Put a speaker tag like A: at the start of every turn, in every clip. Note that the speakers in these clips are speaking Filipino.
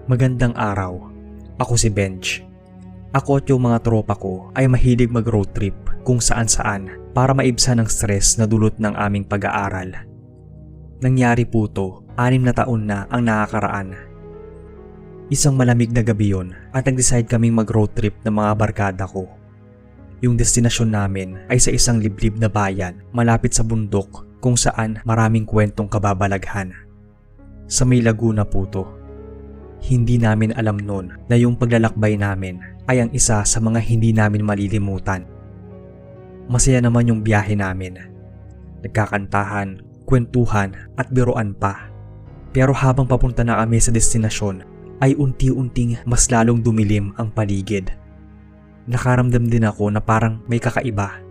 A: Magandang araw. Ako si Benj. Ako at yung mga tropa ko ay mahilig mag-road trip kung saan-saan para maibsan ang stress na dulot ng aming pag-aaral. Nangyari po to, 6 na taon na ang nakakaraan. Isang malamig na gabi yun at nag-decide kaming mag-road trip ng mga barkada ko. Yung destinasyon namin ay sa isang liblib na bayan malapit sa bundok kung saan maraming kwentong kababalaghan. Sa may Laguna po to. Hindi namin alam noon na yung paglalakbay namin ay ang isa sa mga hindi namin malilimutan. Masaya naman yung biyahe namin. Nagkakantahan, kwentuhan at biruan pa. Pero habang papunta na kami sa destinasyon ay unti-unting mas lalong dumilim ang paligid. Nakaramdam din ako na parang may kakaiba.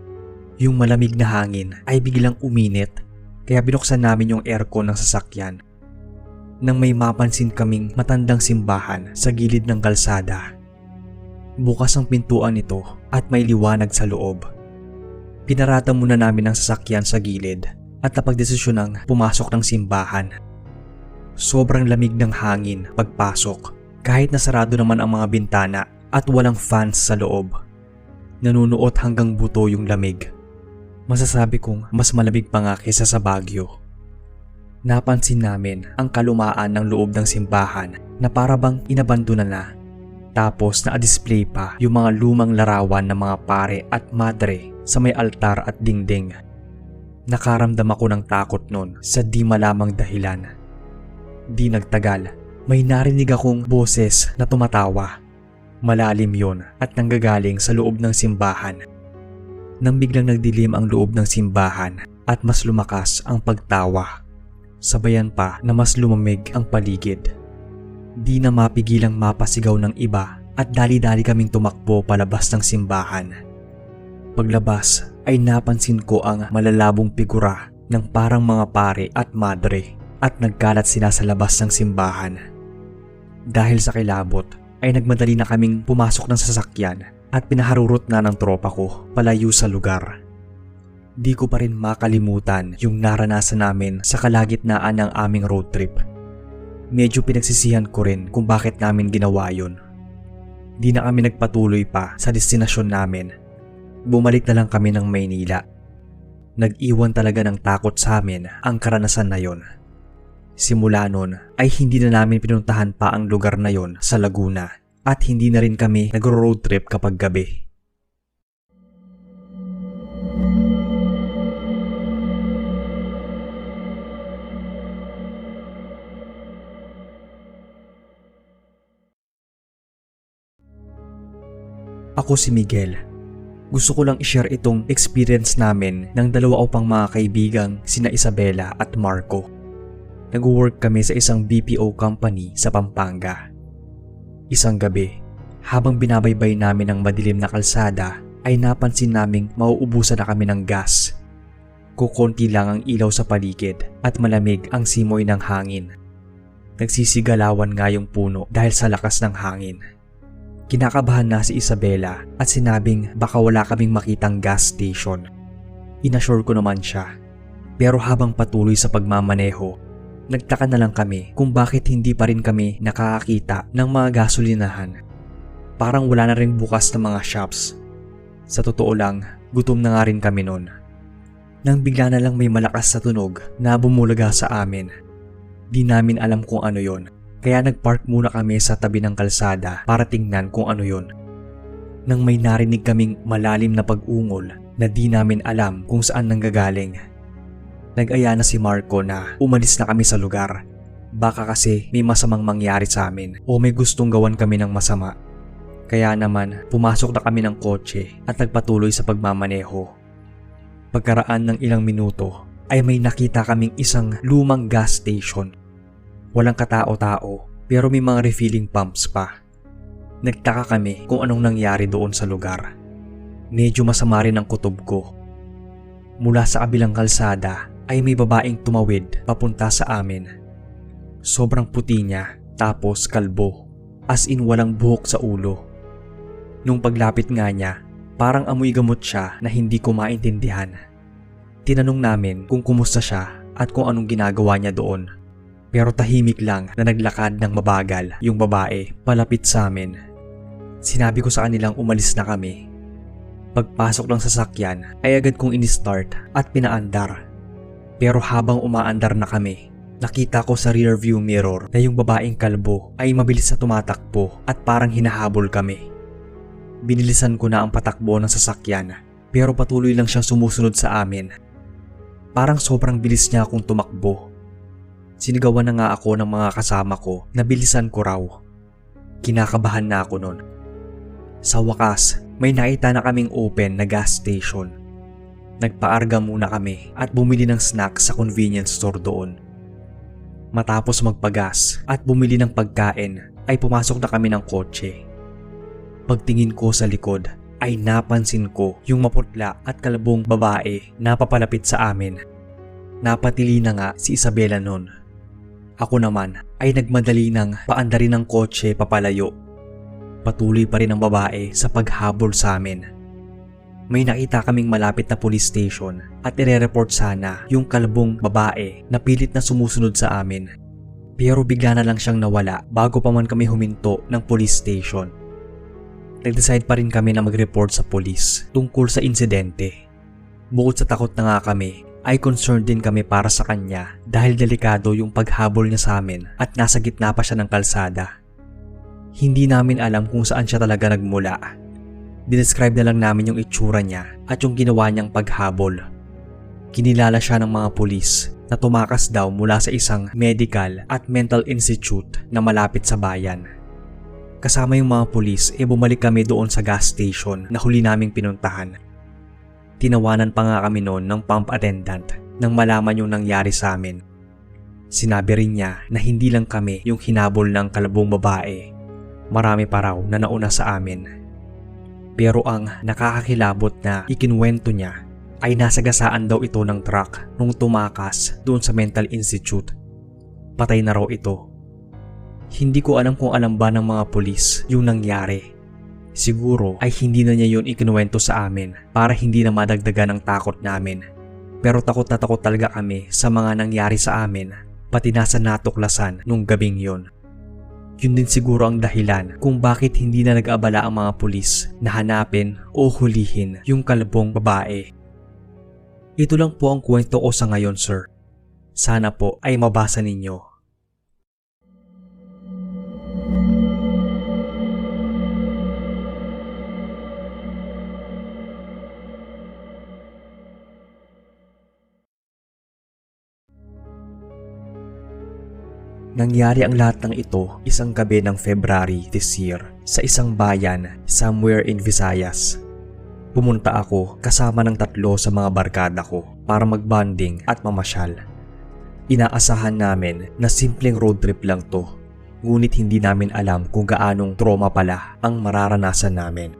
A: Yung malamig na hangin ay biglang uminit kaya binuksan namin yung aircon ng sasakyan. Nang may mapansin kaming matandang simbahan sa gilid ng kalsada. Bukas ang pintuan nito at may liwanag sa loob. Pinarata muna namin ang sasakyan sa gilid at napagdesisyonang pumasok ng simbahan. Sobrang lamig ng hangin pagpasok kahit nasarado naman ang mga bintana at walang fans sa loob. Nanunuot hanggang buto yung lamig. Masasabi kong mas malamig pa nga kaysa sa Baguio. Napansin namin ang kalumaan ng loob ng simbahan na parabang inabandona na. Tapos na-display pa yung mga lumang larawan ng mga pare at madre sa may altar at dingding. Nakaramdam ako ng takot nun sa di malamang dahilan. Di nagtagal, may narinig akong boses na tumatawa. Malalim yon at nanggagaling sa loob ng simbahan. Nang biglang nagdilim ang loob ng simbahan at mas lumakas ang pagtawa. Sabayan pa na mas lumamig ang paligid. Di na mapigilang mapasigaw ng iba at dali-dali kaming tumakbo palabas ng simbahan. Paglabas ay napansin ko ang malalabong figura ng parang mga pare at madre at nagkalat sila sa labas ng simbahan. Dahil sa kilabot ay nagmadali na kaming pumasok ng sasakyan at pinaharurot na ng tropa ko palayo sa lugar. Di ko pa rin makalimutan yung naranasan namin sa kalagitnaan ng aming road trip. Medyo pinagsisihan ko rin kung bakit namin ginawa yun. Di na kami nagpatuloy pa sa destinasyon namin. Bumalik na lang kami ng Maynila. Nag-iwan talaga ng takot sa amin ang karanasan na yon. Simula nun ay hindi na namin pinuntahan pa ang lugar na yon sa Laguna at hindi na rin kami nag-road trip kapag gabi. Ako si Miguel. Gusto ko lang i-share itong experience namin ng dalawa ko pang mga kaibigang sina Isabela at Marco. Nag-work kami sa isang BPO company sa Pampanga. Isang gabi, habang binabaybay namin ang madilim na kalsada ay napansin naming mauubusan na kami ng gas. Kukunti lang ang ilaw sa paligid at malamig ang simoy ng hangin. Nagsisigalawan nga yung puno dahil sa lakas ng hangin. Kinakabahan na si Isabela at sinabing baka wala kaming makitang gas station. Inassure ko naman siya. Pero habang patuloy sa pagmamaneho, nagtaka na lang kami kung bakit hindi pa rin kami nakakakita ng mga gasolinahan. Parang wala na rin bukas na mga shops. Sa totoo lang, gutom na nga rin kami noon. Nang bigla na lang may malakas na tunog na bumulaga sa amin. Di namin alam kung ano yon. Kaya nagpark muna kami sa tabi ng kalsada para tingnan kung ano yon. Nang may narinig kaming malalim na pag-ungol na di namin alam kung saan nanggagaling. Nag-aya na si Marco na umalis na kami sa lugar. Baka kasi may masamang mangyari sa amin o may gustong gawan kami ng masama. Kaya naman pumasok na kami ng kotse at nagpatuloy sa pagmamaneho. Pagkaraan ng ilang minuto ay may nakita kaming isang lumang gas station. Walang katao-tao pero may mga refilling pumps pa. Nagtaka kami kung anong nangyari doon sa lugar. Medyo masama rin ang kutob ko. Mula sa kabilang kalsada ay may babaeng tumawid papunta sa amin. Sobrang puti niya tapos kalbo, as in walang buhok sa ulo. Nung paglapit nga niya, parang amoy gamot siya na hindi ko maintindihan. Tinanong namin kung kumusta siya at kung anong ginagawa niya doon. Pero tahimik lang na naglakad ng mabagal yung babae palapit sa amin. Sinabi ko sa kanilang umalis na kami. Pagpasok ng sasakyan ay agad kong in-start at pinaandar. Pero habang umaandar na kami, nakita ko sa rear view mirror na yung babaeng kalbo ay mabilis na tumatakbo at parang hinahabol kami. Binilisan ko na ang patakbo ng sasakyan pero patuloy lang siyang sumusunod sa amin. Parang sobrang bilis niya akong tumakbo. Sinigawan na nga ako ng mga kasama ko na bilisan ko raw. Kinakabahan na ako nun. Sa wakas, may nakita na kaming open na gas station. Nagpaarga muna kami at bumili ng snacks sa convenience store doon. Matapos magpagas at bumili ng pagkain ay pumasok na kami ng kotse. Pagtingin ko sa likod ay napansin ko yung maputla at kalabong babae na papalapit sa amin. Napatili na nga si Isabela nun. Ako naman ay nagmadali ng paandarin ng kotse papalayo. Patuloy pa rin ang babae sa paghabol sa amin. May nakita kaming malapit na police station at ire-report sana yung kalbong babae na pilit na sumusunod sa amin. Pero bigla na lang siyang nawala bago pa man kami huminto ng police station. Nag-decide pa rin kami na mag-report sa police tungkol sa insidente. Bukod sa takot na nga kami, ay concerned din kami para sa kanya dahil delikado yung paghabol niya sa amin at nasa gitna pa siya ng kalsada. Hindi namin alam kung saan siya talaga nagmula. Dinescribe na lang namin yung itsura niya at yung ginawa niyang paghabol. Kinilala siya ng mga pulis na tumakas daw mula sa isang medical at mental institute na malapit sa bayan. Kasama yung mga pulis bumalik kami doon sa gas station na huli naming pinuntahan. Tinawanan pa nga kami noon ng pump attendant nang malaman yung nangyari sa amin. Sinabi rin niya na hindi lang kami yung hinabol ng kalabong babae. Marami pa raw na nauna sa amin. Pero ang nakakakilabot na ikinwento niya ay nasagasaan daw ito ng truck nung tumakas doon sa mental institute. Patay na raw ito. Hindi ko alam kung alam ba ng mga pulis yung nangyari. Siguro ay hindi na niya yun ikinuwento sa amin para hindi na madagdagan ang takot namin. Pero takot na takot talaga kami sa mga nangyari sa amin, pati nasa natuklasan nung gabing yun. Yun din siguro ang dahilan kung bakit hindi na nag-abala ang mga pulis na hanapin o hulihin yung kalabong babae. Ito lang po ang kwento ko sa ngayon, sir. Sana po ay mabasa ninyo. Nangyari ang lahat ng ito isang gabi ng February this year sa isang bayan somewhere in Visayas. Pumunta ako kasama ng 3 sa mga barkada ko para magbonding at mamasyal. Inaasahan namin na simpleng road trip lang to, ngunit hindi namin alam kung gaanong trauma pala ang mararanasan namin.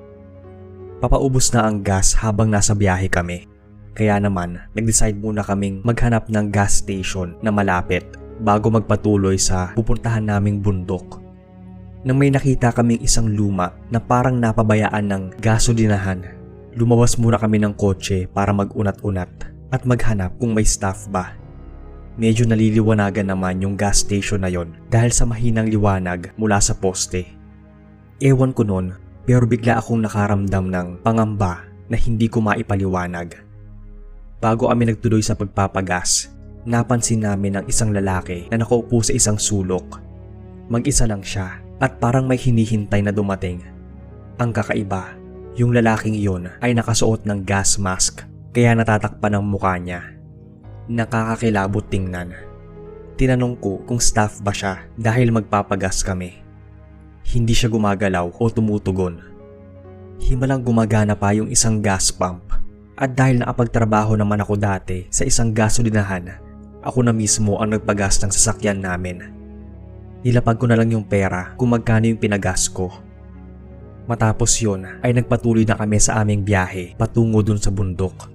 A: Papaubos na ang gas habang nasa biyahe kami, kaya naman nag-decide muna kaming maghanap ng gas station na malapit bago magpatuloy sa pupuntahan naming bundok. Nang may nakita kaming isang luma na parang napabayaan ng gasolinahan, lumabas muna kami ng kotse para mag-unat-unat at maghanap kung may staff ba. Medyo naliliwanagan naman yung gas station na yon dahil sa mahinang liwanag mula sa poste. Ewan ko nun, pero bigla akong nakaramdam ng pangamba na hindi ko maipaliwanag. Bago kami nagtuloy sa pagpapagas, napansin namin ang isang lalaki na nakaupo sa isang sulok. Mag-isa lang siya at parang may hinihintay na dumating. Ang kakaiba, yung lalaking iyon ay nakasuot ng gas mask kaya natatakpan ang mukha niya. Nakakakilabot tingnan. Tinanong ko kung staff ba siya dahil magpapagas kami. Hindi siya gumagalaw o tumutugon. Himalang gumagana pa yung isang gas pump at dahil nakapagtrabaho naman ako dati sa isang gasolinahan, ako na mismo ang nagpagas ng sasakyan namin. Nilapag ko na lang yung pera kung magkano yung pinagas ko. Matapos yun ay nagpatuloy na kami sa aming biyahe patungo dun sa bundok.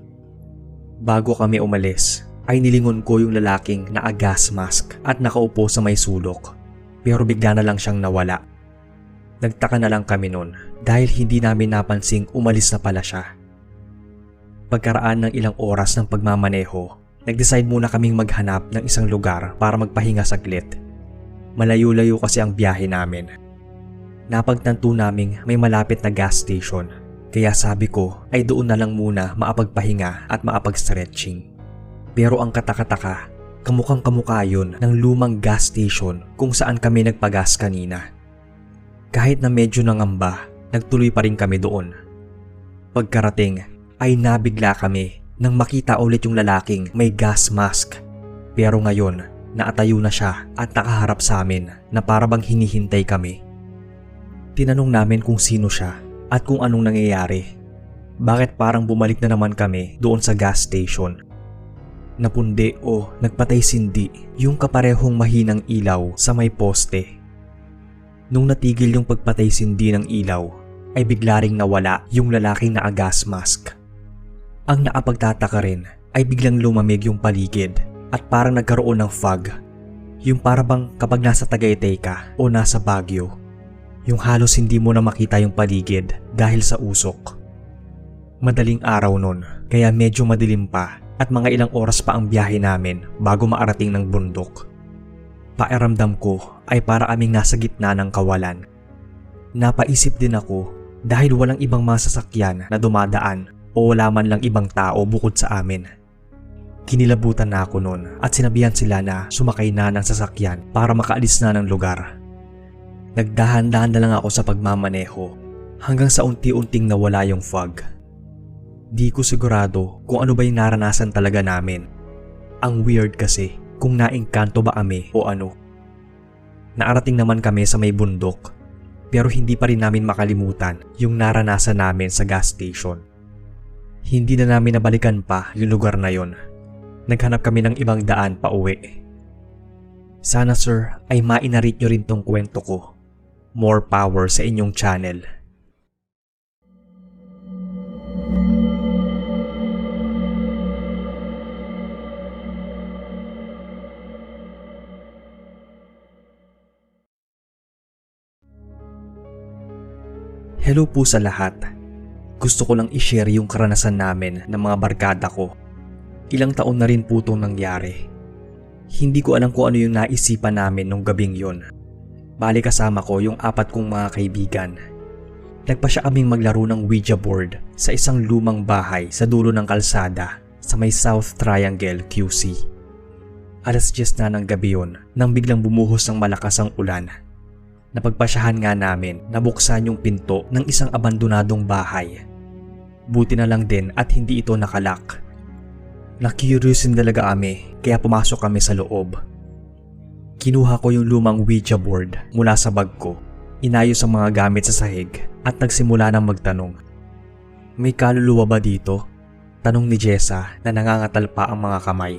A: Bago kami umalis ay nilingon ko yung lalaking naka-gas mask at nakaupo sa may sulok. Pero bigla na lang siyang nawala. Nagtaka na lang kami nun dahil hindi namin napansing umalis na pala siya. Pagkaraan ng ilang oras ng pagmamaneho, nag-decide muna kaming maghanap ng isang lugar para magpahinga saglit. Malayo-layo kasi ang biyahe namin. Napagtanto naming may malapit na gas station, kaya sabi ko ay doon na lang muna maapagpahinga at maapag-stretching. Pero ang katakataka, kamukhang kamukha yun ng lumang gas station kung saan kami nagpagas kanina. Kahit na medyo nangamba, nagtuloy pa rin kami doon. Pagkarating ay nabigla kami nang makita ulit yung lalaking may gas mask. Pero ngayon, naatayo na siya at nakaharap sa amin na para bang hinihintay kami. Tinanong namin kung sino siya at kung anong nangyayari. Bakit parang bumalik na naman kami doon sa gas station? Napundi o nagpatay sindi yung kaparehong mahinang ilaw sa may poste. Nung natigil yung pagpatay sindi ng ilaw, ay bigla ring nawala yung lalaking naka-gas mask. Ang nakapagtataka rin ay biglang lumamig yung paligid at parang nagkaroon ng fog. Yung para bang kapag nasa Tagaytay ka o nasa Baguio, yung halos hindi mo na makita yung paligid dahil sa usok. Madaling araw nun, kaya medyo madilim pa at mga ilang oras pa ang biyahe namin bago maarating ng bundok. Pakiramdam ko ay para aming nasa gitna ng kawalan. Napaisip din ako dahil walang ibang mga sasakyan na dumadaan o wala man lang ibang tao bukod sa amin. Kinilabutan na ako noon at sinabihan sila na sumakay na ng sasakyan para makaalis na ng lugar. Nagdahan-dahan na lang ako sa pagmamaneho hanggang sa unti-unting nawala yung fog. Di ko sigurado kung ano ba yung naranasan talaga namin. Ang weird kasi kung naengkanto ba kami o ano. Naarating naman kami sa may bundok pero hindi pa rin namin makalimutan yung naranasan namin sa gas station. Hindi na namin nabalikan pa yung lugar na yon. Naghanap kami ng ibang daan pa uwi. Sana sir ay mainarit nyo rin tong kwento ko. More power sa inyong channel. Hello po sa lahat. Gusto ko lang i-share yung karanasan namin ng mga barkada ko. Ilang taon na rin po itong nangyari. Hindi ko alam kung ano yung naisipan namin nung gabing yon. Bali kasama ko yung 4 kong mga kaibigan. Nagpasya kaming maglaro ng Ouija board sa isang lumang bahay sa dulo ng kalsada sa may South Triangle, QC. Alas 10 na ng gabi yon nang biglang bumuhos ng malakas ang ulan. Napagpasyahan nga namin na buksan yung pinto ng isang abandonadong bahay. Buti na lang din at hindi ito nakalak. Na-curious din talaga kami kaya pumasok kami sa loob. Kinuha ko yung lumang Ouija board mula sa bag ko, inayos ang mga gamit sa sahig at nagsimula ng magtanong. May kaluluwa ba dito? Tanong ni Jessa na nangangatal pa ang mga kamay.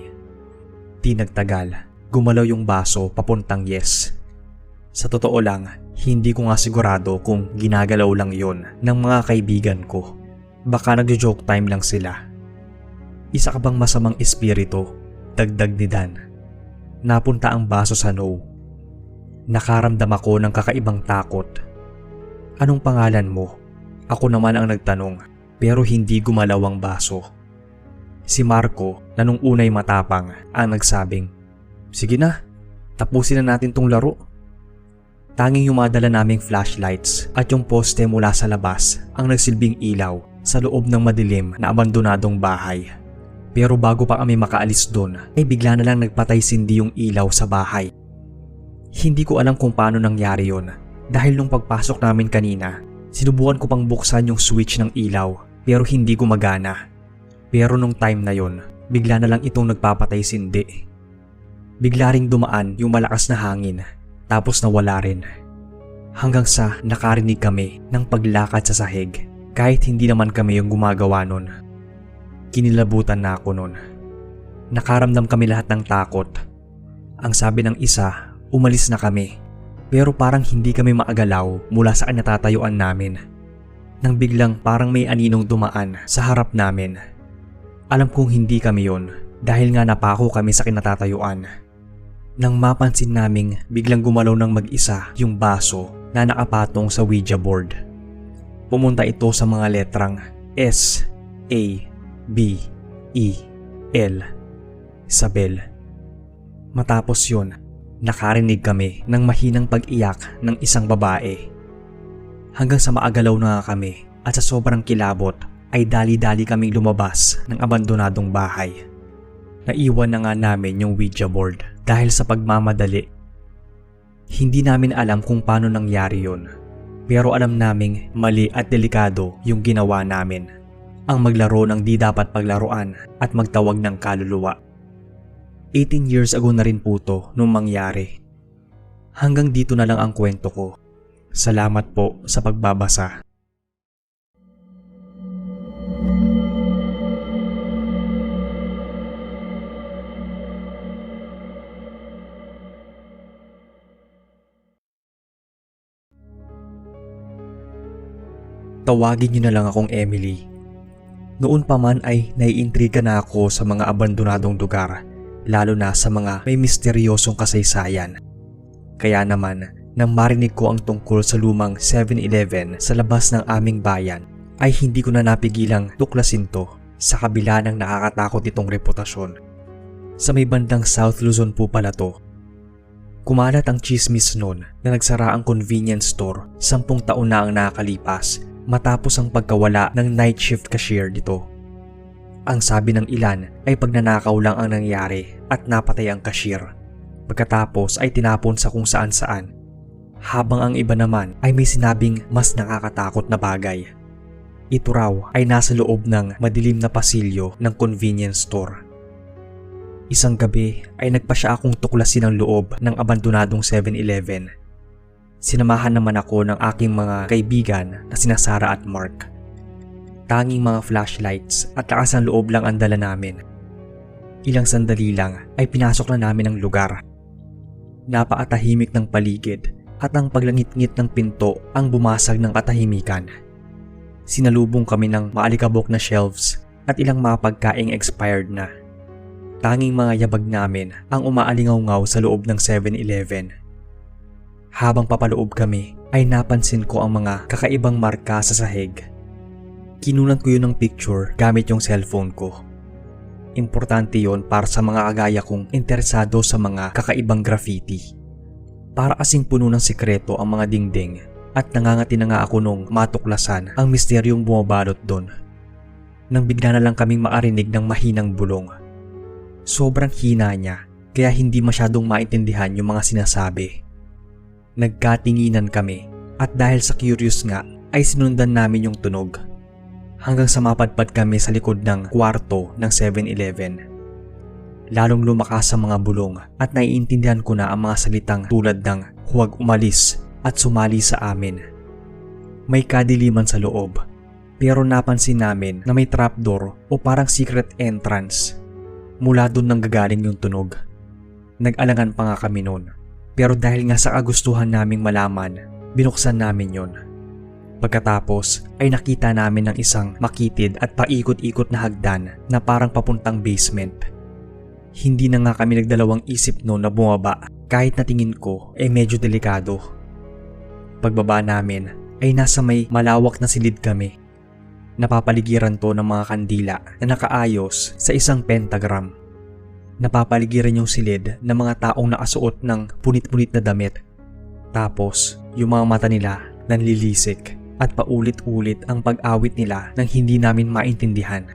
A: Di nagtagal, gumalaw yung baso papuntang yes. Sa totoo lang, hindi ko nga sigurado kung ginagalaw lang yon ng mga kaibigan ko. Baka nagjo-joke time lang sila. Isa ka bang masamang espiritu? Dagdag ni Dan. Napunta ang baso sa no. Nakaramdam ako ng kakaibang takot. Anong pangalan mo? Ako naman ang nagtanong pero hindi gumalaw ang baso. Si Marco na nung unay matapang ang nagsabing, "Sige na, tapusin na natin tong laro." Tanging yung madala naming flashlights at yung poste mula sa labas ang nagsilbing ilaw sa loob ng madilim na abandonadong bahay. Pero bago pa kami makaalis doon ay bigla na lang nagpatay sindi yung ilaw sa bahay. Hindi ko alam kung paano nangyari yon dahil nung pagpasok namin kanina, sinubukan ko pang buksan yung switch ng ilaw pero hindi gumagana. Pero nung time na yon, bigla na lang itong nagpapatay sindi. Bigla ring dumaan yung malakas na hangin. Tapos nawala rin. Hanggang sa nakarinig kami ng paglakad sa sahig kahit hindi naman kami yung gumagawa nun. Kinilabutan na ako nun. Nakaramdam kami lahat ng takot. Ang sabi ng isa, umalis na kami. Pero parang hindi kami maagalaw mula sa natatayuan namin. Nang biglang parang may aninong dumaan sa harap namin. Alam kong hindi kami yon dahil nga napako kami sa kinatatayuan. Nang mapansin naming biglang gumalaw ng mag-isa yung baso na nakapatong sa Ouija board. Pumunta ito sa mga letrang S, A, B, E, L. Isabel. Matapos yun, nakarinig kami ng mahinang pag-iyak ng isang babae. Hanggang sa maagalaw na nga kami at sa sobrang kilabot ay dali-dali kaming lumabas ng abandonadong bahay. Naiwan na nga namin yung Ouija board dahil sa pagmamadali. Hindi namin alam kung paano nangyari yun, pero alam naming mali at delikado yung ginawa namin. Ang maglaro ng di dapat paglaruan at magtawag ng kaluluwa. 18 years ago na rin po to nung mangyari. Hanggang dito na lang ang kwento ko. Salamat po sa pagbabasa. Tawagin niyo na lang akong Emily. Noon pa man ay naiintriga na ako sa mga abandonadong lugar, lalo na sa mga may misteryosong kasaysayan. Kaya naman, nang marinig ko ang tungkol sa lumang 7-Eleven sa labas ng aming bayan, ay hindi ko na napigilang tuklasin to sa kabila ng nakakatakot itong reputasyon. Sa may bandang South Luzon po pala to. Kumalat ang chismis noon na nagsara ang convenience store 10 taon na ang nakakalipas matapos ang pagkawala ng night shift cashier dito. Ang sabi ng ilan ay pagnanakaw lang ang nangyari at napatay ang cashier. Pagkatapos ay tinapon sa kung saan-saan. Habang ang iba naman ay may sinabing mas nakakatakot na bagay. Ito raw ay nasa loob ng madilim na pasilyo ng convenience store. Isang gabi ay nagpasya akong tuklasin ang loob ng abandonadong 7-Eleven. Sinamahan naman ako ng aking mga kaibigan na sina Sarah at Mark. Tanging mga flashlights at lakas ng loob lang ang dala namin. Ilang sandali lang ay pinasok na namin ang lugar. Napaatahimik ng paligid at ang paglangit-ngit ng pinto ang bumasag ng katahimikan. Sinalubong kami ng maalikabok na shelves at ilang mga pagkaing expired na. Tanging mga yabag namin ang umaalingaw-ngaw sa loob ng 7-Eleven. Habang papaloob kami ay napansin ko ang mga kakaibang marka sa sahig. Kinunan ko yun ng picture gamit yung cellphone ko. Importante yon para sa mga kagaya kong interesado sa mga kakaibang graffiti. Para kasing puno ng sikreto ang mga dingding at nangangati na nga ako nung matuklasan ang misteryong bumabalot doon. Nang bigla na lang kaming maarinig ng mahinang bulong. Sobrang hina niya kaya hindi masyadong maintindihan yung mga sinasabi. Nagkatinginan kami at dahil sa curious nga ay sinundan namin yung tunog. Hanggang sa mapadpad kami sa likod ng kwarto ng 7-Eleven. Lalong lumakas ang mga bulong at naiintindihan ko na ang mga salitang tulad ng huwag umalis at sumali sa amin. May kadiliman sa loob pero napansin namin na may trapdoor o parang secret entrance. Mula doon nang gagaling yung tunog. Nag-alangan pa nga kami noon. Pero dahil nga sa kagustuhan naming malaman, binuksan namin yon. Pagkatapos ay nakita namin ng isang makitid at paikot-ikot na hagdan na parang papuntang basement. Hindi na nga kami nagdalawang isip noon na bumaba kahit na tingin ko ay medyo delikado. Pagbaba namin ay nasa may malawak na silid kami. Napapaligiran to ng mga kandila na nakaayos sa isang pentagram. Napapaligiran yung silid ng mga taong nakasuot ng punit-punit na damit. Tapos, yung mga mata nila nanlilisik at paulit-ulit ang pag-awit nila nang hindi namin maintindihan.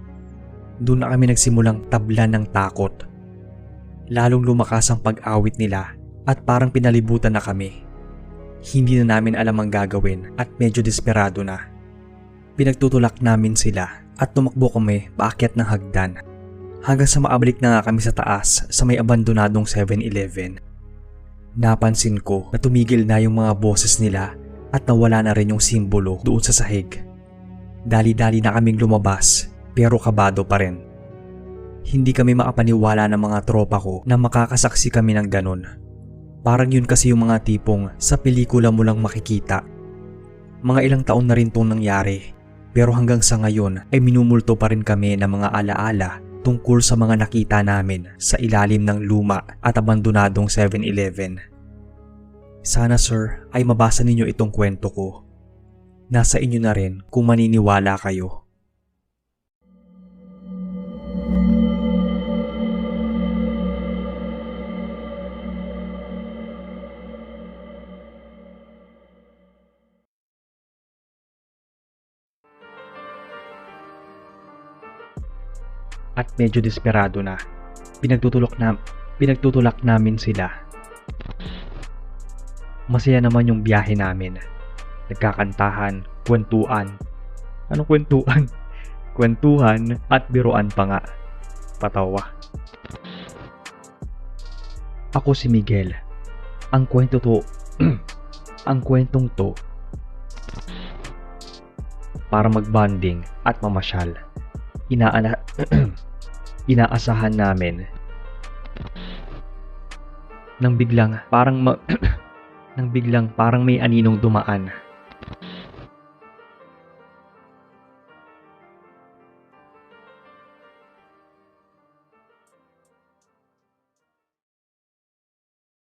A: Doon na kami nagsimulang tablan ng takot. Lalong lumakas ang pag-awit nila at parang pinalibutan na kami. Hindi na namin alam ang gagawin at medyo desperado na. Pinagtutulak namin sila at tumakbo kami paakyat ng hagdan. Hanggang sa maabalik na nga kami sa taas sa may abandonadong 7-Eleven. Napansin ko na tumigil na yung mga boses nila at nawala na rin yung simbolo doon sa sahig. Dali-dali na kaming lumabas pero kabado pa rin. Hindi kami makapaniwala ng mga tropa ko na makakasaksi kami ng ganun. Parang yun kasi yung mga tipong sa pelikula mo lang makikita. Mga ilang taon na rin tong nangyari pero hanggang sa ngayon ay minumulto pa rin kami ng mga alaala tungkol sa mga nakita namin sa ilalim ng luma at abandonadong 7-Eleven. Sana sir ay mabasa ninyo itong kwento ko. Nasa inyo na rin kung maniniwala kayo. at medyo desperado na. Pinagtutulak namin sila. Masaya naman yung biyahe namin. Nagkakantahan, kwentuhan. Anong kwentuhan? Kwentuhan at biruan pa nga. Patawa. Ako si Miguel. Ang kwentong to para magbanding at mamasyal. Inaasahan namin nang biglang parang may aninong dumaan